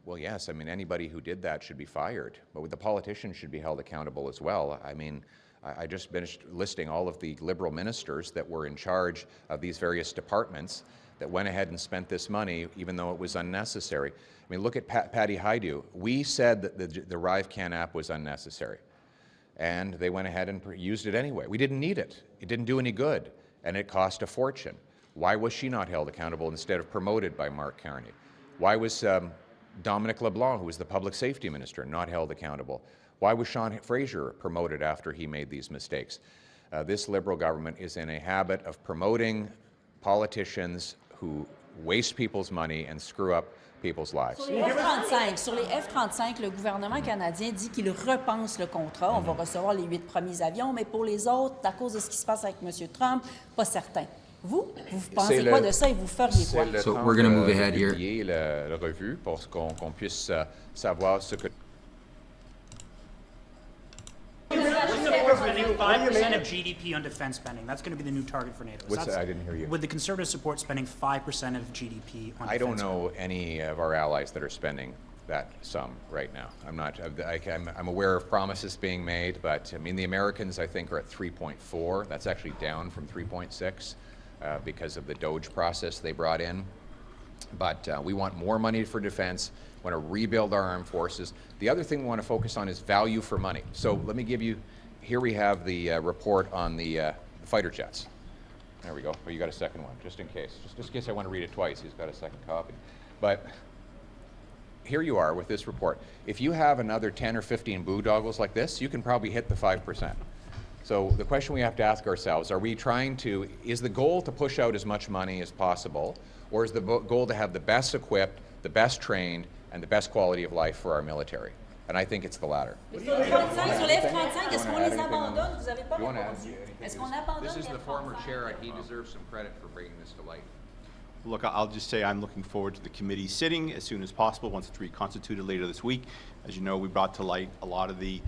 Speaker 23: Well, yes. I mean, anybody who did that should be fired, but the politicians should be held accountable as well. I mean, I just finished listing all of the Liberal ministers that were in charge of these various departments that went ahead and spent this money even though it was unnecessary. I mean, look at Patty Hajdu. We said that the ArriveCan app was unnecessary, and they went ahead and used it anyway. We didn't need it. It didn't do any good, and it cost a fortune. Why was she not held accountable instead of promoted by Mark Carney? Why was Dominic LeBlanc, who was the public safety minister, not held accountable? Why was Sean Fraser promoted after he made these mistakes? This Liberal government is in a habit of promoting politicians who waste people's money and screw up people's lives.
Speaker 5: Sur les F-35, le gouvernement canadien dit qu'il repense le contrat. On va recevoir les 8 premiers avions, mais pour les autres, à cause de ce qui se passe avec M. Trump, pas certain. Vous pensez quoi de ça et vous feriez quoi?
Speaker 23: So we're going to move ahead here. La revue pour qu'on puisse savoir ce que.
Speaker 16: Spending 5% of GDP on defense spending. That's going to be the new target for NATO.
Speaker 23: What's that? I didn't hear you.
Speaker 16: Would the Conservative support spending 5% of GDP on defense?
Speaker 23: I don't know any of our allies that are spending that sum right now. I'm aware of promises being made, but I mean the Americans I think are at 3.4. That's actually down from 3.6 because of the DOGE process they brought in. But we want more money for defense. We want to rebuild our armed forces. The other thing we want to focus on is value for money. So let me give you. Here we have the report on the fighter jets. There we go. Oh, you got a second one, just in case. Just in case I want to read it twice. He's got a second copy. But here you are with this report. If you have another 10 or 15 boondoggles like this, you can probably hit the 5%. So the question we have to ask ourselves, is the goal to push out as much money as possible, or is the goal to have the best equipped, the best trained, and the best quality of life for our military? And I think it's the latter.
Speaker 5: Sur les F-35, est-ce qu'on les abandonne? Vous avez pas répondu. Est-ce qu'on abandonne
Speaker 23: This is
Speaker 5: les
Speaker 23: the former
Speaker 5: F-35?
Speaker 23: chair, and he deserves some credit for bringing this to light.
Speaker 6: Look, I'll just say I'm looking forward to the committee sitting as soon as possible once it's reconstituted later this week. As you know, we brought to light a lot of the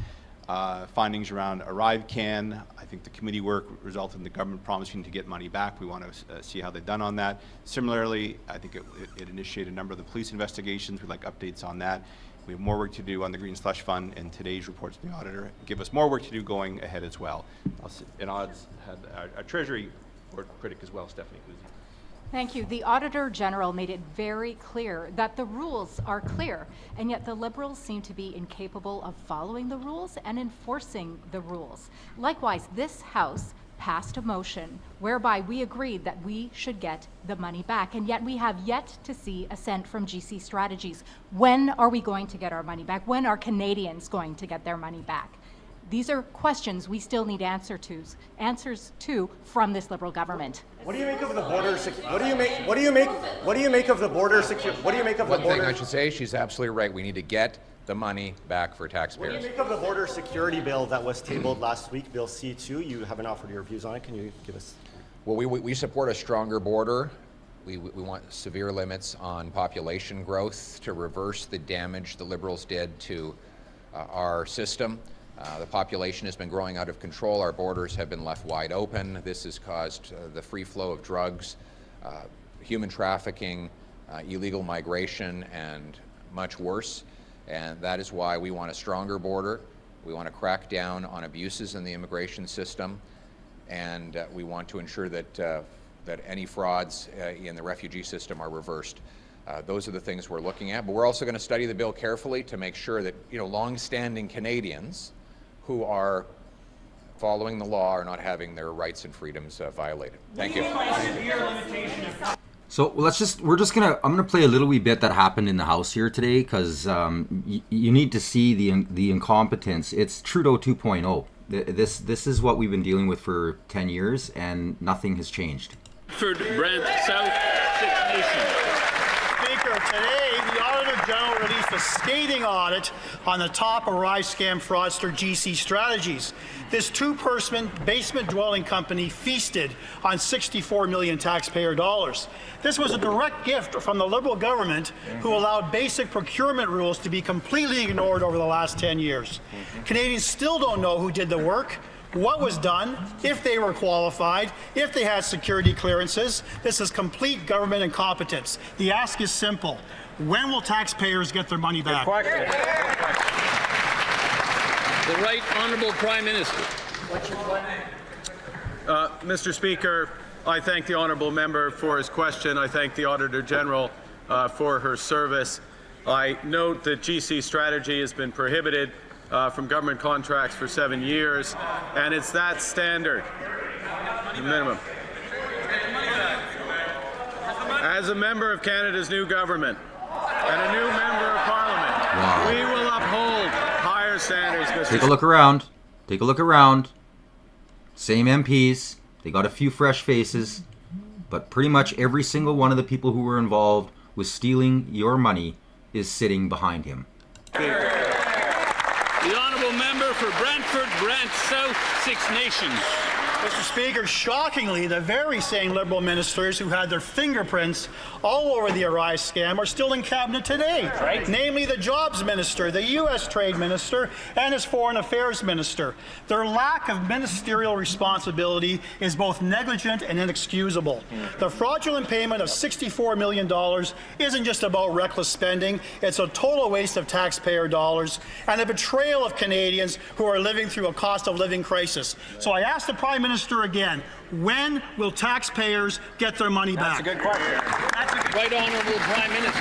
Speaker 6: findings around ArriveCAN. I think the committee work resulted in the government promising to get money back. We want to see how they've done on that. Similarly, I think it initiated a number of the police investigations. We'd like updates on that. We have more work to do on the Green Slush Fund, and today's reports from the auditor give us more work to do going ahead as well. And I had our Treasury board critic as well, Stephanie.
Speaker 7: Thank you. The Auditor General made it very clear that the rules are clear, and yet the Liberals seem to be incapable of following the rules and enforcing the rules. Likewise, this House passed a motion whereby we agreed that we should get the money back, and yet we have yet to see a cent from GC Strategies. When are we going to get our money back? When are Canadians going to get their money back? These are questions we still need answers to from this Liberal government.
Speaker 8: What do you make of the border? What do you make of the border security? What do you make of the border?
Speaker 23: One thing I should say, she's absolutely right. We need to get the money back for taxpayers.
Speaker 8: What do you make of the border security bill that was tabled last week, Bill C2? You haven't offered your views on it. Can you give us?
Speaker 23: Well, we support a stronger border. We want severe limits on population growth to reverse the damage the Liberals did to our system. The population has been growing out of control. Our borders have been left wide open. This has caused the free flow of drugs, human trafficking, illegal migration, and much worse. And that is why we want a stronger border. We want to crack down on abuses in the immigration system, and we want to ensure that that any frauds in the refugee system are reversed. Those are the things we're looking at. But we're also going to study the bill carefully to make sure that long-standing Canadians who are following the law are not having their rights and freedoms violated. Thank you.
Speaker 1: So I'm gonna play a little wee bit that happened in the House here today, because you need to see the incompetence. It's Trudeau 2.0. This is what we've been dealing with for 10 years, and nothing has changed.
Speaker 24: Brent, South, Six Nations.
Speaker 25: Speaker, today the Auditor General released a scathing audit on the top Arrive scam fraudster GC Strategies. This two-person basement dwelling company feasted on $64 million taxpayer dollars. This was a direct gift from the Liberal government, who allowed basic procurement rules to be completely ignored over the last 10 years. Canadians still don't know who did the work, what was done, if they were qualified, if they had security clearances. This is complete government incompetence. The ask is simple. When will taxpayers get their money back?
Speaker 24: The Right Honourable Prime Minister.
Speaker 26: Mr. Speaker, I thank the honourable member for his question. I thank the Auditor General for her service. I note that GC Strategy has been prohibited from government contracts for 7 years, and it's that standard, the minimum. As a member of Canada's new government and a new member of Parliament, we will uphold higher standards, Mr.
Speaker 1: Take a look around. Take a look around. Same MPs. They got a few fresh faces, but pretty much every single one of the people who were involved with stealing your money is sitting behind him.
Speaker 24: The honourable member for Brantford, Brant South, Six Nations.
Speaker 25: Mr. Speaker, shockingly, the very same Liberal ministers who had their fingerprints all over the Arrive scam are still in cabinet today. Right. Namely, the Jobs Minister, the U.S. Trade Minister, and his Foreign Affairs Minister. Their lack of ministerial responsibility is both negligent and inexcusable. The fraudulent payment of $64 million isn't just about reckless spending. It's a total waste of taxpayer dollars and a betrayal of Canadians who are living through a cost of living crisis. So I ask the Prime Minister again, when will taxpayers get their money back?
Speaker 24: That's a good question. Right Honourable Prime Minister.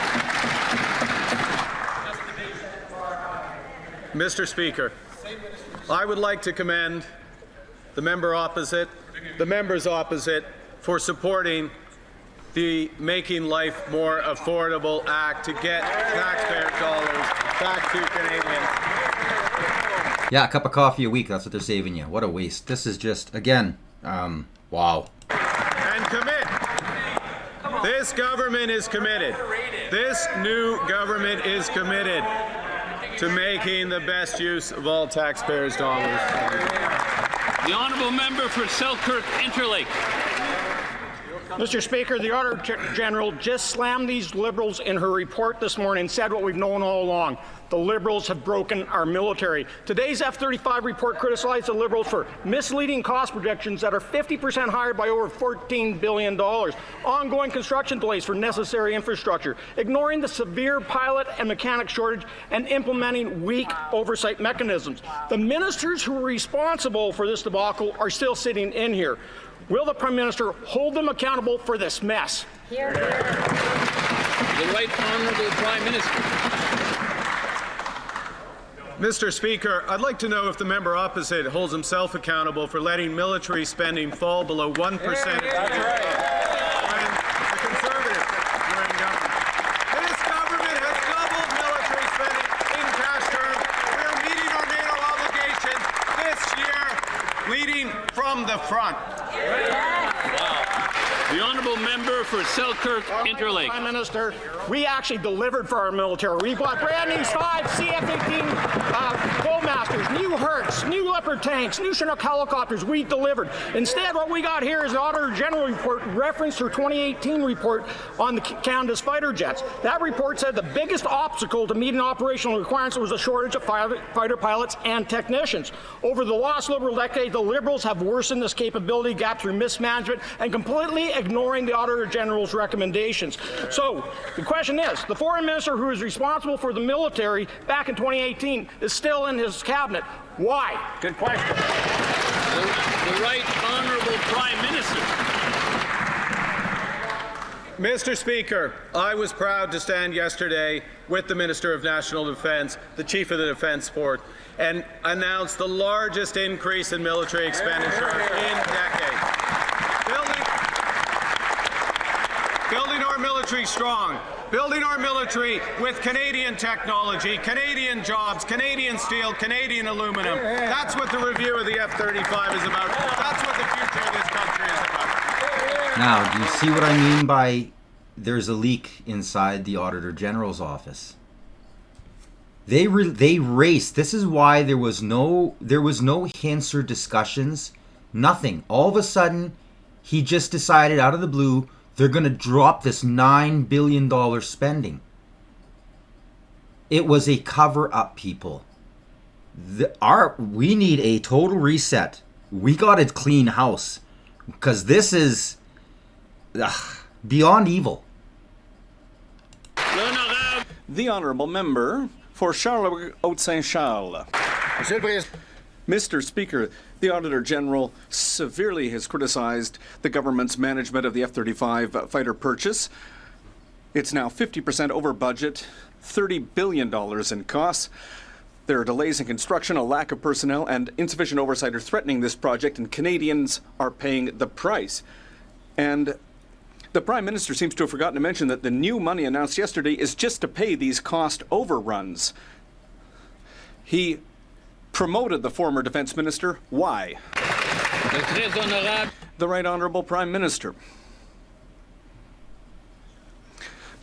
Speaker 26: Mr. Speaker, I would like to commend the members opposite for supporting the Making Life More Affordable Act to get taxpayer dollars back to Canadians.
Speaker 1: Yeah, a cup of coffee a week, that's what they're saving you. What a waste. This is just, again, wow.
Speaker 26: And commit. This government is committed. This new government is committed to making the best use of all taxpayers' dollars.
Speaker 24: The honourable member for Selkirk Interlake.
Speaker 9: Mr. Speaker, the Auditor General just slammed these Liberals in her report this morning and said what we've known all along. The Liberals have broken our military. Today's F-35 report criticized the Liberals for misleading cost projections that are 50% higher by over $14 billion, ongoing construction delays for necessary infrastructure, ignoring the severe pilot and mechanic shortage, and implementing weak oversight mechanisms. The ministers who are responsible for this debacle are still sitting in here. Will the Prime Minister hold them accountable for this mess?
Speaker 24: Here, here. The Right Honourable Prime Minister.
Speaker 26: Mr. Speaker, I'd like to know if the member opposite holds himself accountable for letting military spending fall below 1% of GDP. That's right. When the Conservatives were in government. This government has doubled military spending in cash terms. We're meeting our NATO obligation this year, leading from the front.
Speaker 24: The honourable member for Selkirk Interlake.
Speaker 9: Prime Minister, we actually delivered for our military. We bought brand new 5 CF-18 Bullmasters, new Hertz, new Leopard tanks, new Chinook helicopters. We delivered. Instead, what we got here is an Auditor General report reference to her 2018 report on Canada's fighter jets. That report said the biggest obstacle to meeting operational requirements was a shortage of fighter pilots and technicians. Over the last Liberal decade, the Liberals have worsened this capability gap through mismanagement and completely ignoring the Auditor General's recommendations. So the question is, the Foreign Minister who was responsible for the military back in 2018 is still in his cabinet. Why? Good question.
Speaker 24: The Right Honourable Prime Minister.
Speaker 26: Mr. Speaker, I was proud to stand yesterday with the Minister of National Defence, the Chief of the Defence Force, and announce the largest increase in military expenditure in decades. Building our military strong, building our military with Canadian technology, Canadian jobs, Canadian steel, Canadian aluminum. That's what the review of the F-35 is about. That's what the future of this country is about.
Speaker 1: Now, do you see what I mean by there's a leak inside the Auditor General's office? They raced. This is why there was no hints or discussions, nothing. All of a sudden, he just decided out of the blue they're going to drop this $9 billion spending. It was a cover-up, people. We need a total reset. We got to clean house because this is beyond evil.
Speaker 10: The Honourable Member for Charles-Haute-Saint-Charles. Mr. Speaker, the Auditor General severely has criticized the government's management of the F-35 fighter purchase. It's now 50% over budget, $30 billion in costs. There are delays in construction, a lack of personnel, and insufficient oversight are threatening this project, and Canadians are paying the price. And the Prime Minister seems to have forgotten to mention that the new money announced yesterday is just to pay these cost overruns. He promoted the former Defence Minister. Why? The Right Honourable Prime Minister.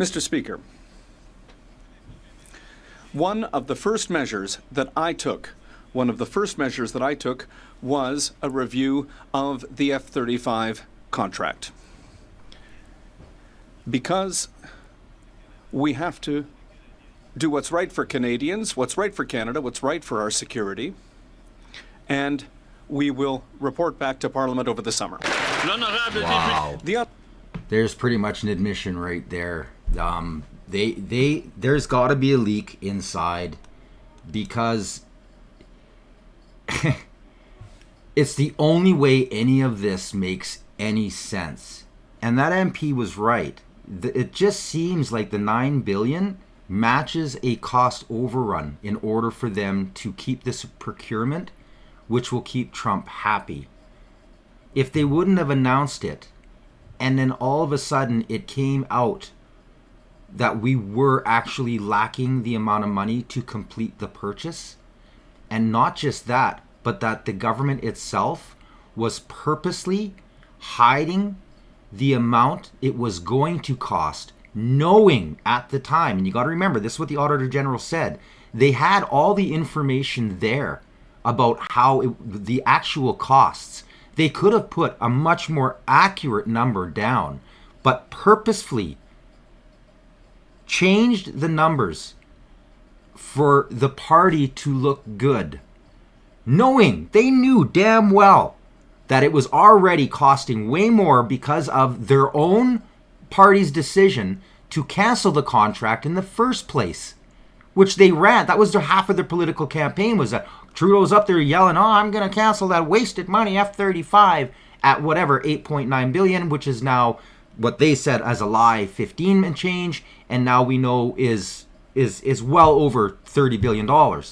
Speaker 10: Mr. Speaker, one of the first measures that I took was a review of the F-35 contract. Because we have to do what's right for Canadians, what's right for Canada, what's right for our security, and we will report back to Parliament over the summer.
Speaker 1: Wow. There's pretty much an admission right there. There's got to be a leak inside because it's the only way any of this makes any sense. And that MP was right. It just seems like the $9 billion matches a cost overrun in order for them to keep this procurement, which will keep Trump happy. If they wouldn't have announced it, And then all of a sudden it came out that we were actually lacking the amount of money to complete the purchase. And not just that, but that the government itself was purposely hiding the amount it was going to cost, knowing at the time, and you got to remember, this is what the Auditor General said, they had all the information there about how the actual costs. They could have put a much more accurate number down, but purposefully changed the numbers for the party to look good, knowing they knew damn well that it was already costing way more because of their own party's decision to cancel the contract in the first place, which they ran. That was their half of their political campaign, was that Trudeau's up there yelling, oh, I'm going to cancel that wasted money F-35 at whatever, 8.9 billion, which is now what they said as a lie, 15 and change, and now we know is well over $30 billion.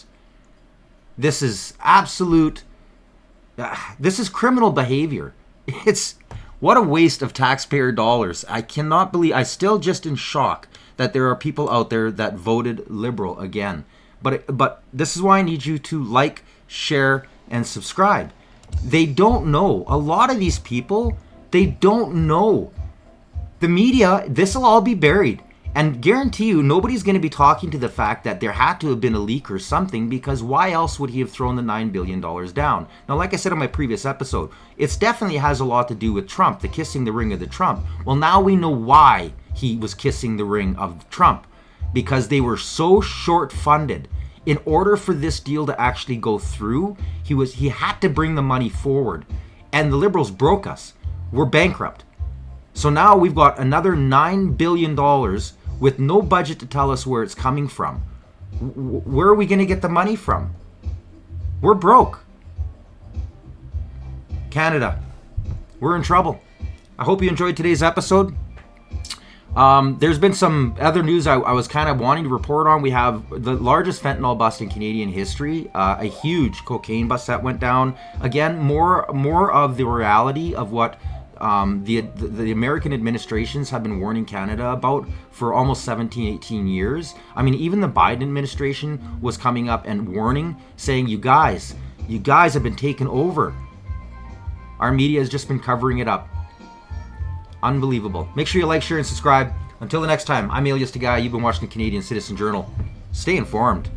Speaker 1: This is absolute, this is criminal behavior. It's, what a waste of taxpayer dollars. I cannot believe, I still just in shock that there are people out there that voted Liberal again. But this is why I need you to like, share, and subscribe. They don't know. A lot of these people, they don't know. The media, this will all be buried. And guarantee you, nobody's going to be talking to the fact that there had to have been a leak or something, because why else would he have thrown the $9 billion down? Now, like I said in my previous episode, it definitely has a lot to do with Trump, the kissing the ring of the Trump. Well, now we know why he was kissing the ring of Trump, because they were so short-funded. In order for this deal to actually go through, he had to bring the money forward. And the Liberals broke us. We're bankrupt. So now we've got another $9 billion with no budget to tell us where it's coming from. Where are we going to get the money from? We're broke. Canada, we're in trouble. I hope you enjoyed today's episode. There's been some other news I was kind of wanting to report on. We have the largest fentanyl bust in Canadian history, a huge cocaine bust that went down. Again, more of the reality of what the American administrations have been warning Canada about for almost 17, 18 years. I mean, even the Biden administration was coming up and warning, saying, you guys have been taken over. Our media has just been covering it up. Unbelievable. Make sure you like, share, and subscribe. Until the next time, I'm Alias the Guy. You've been watching the Canadian Citizen Journal. Stay informed.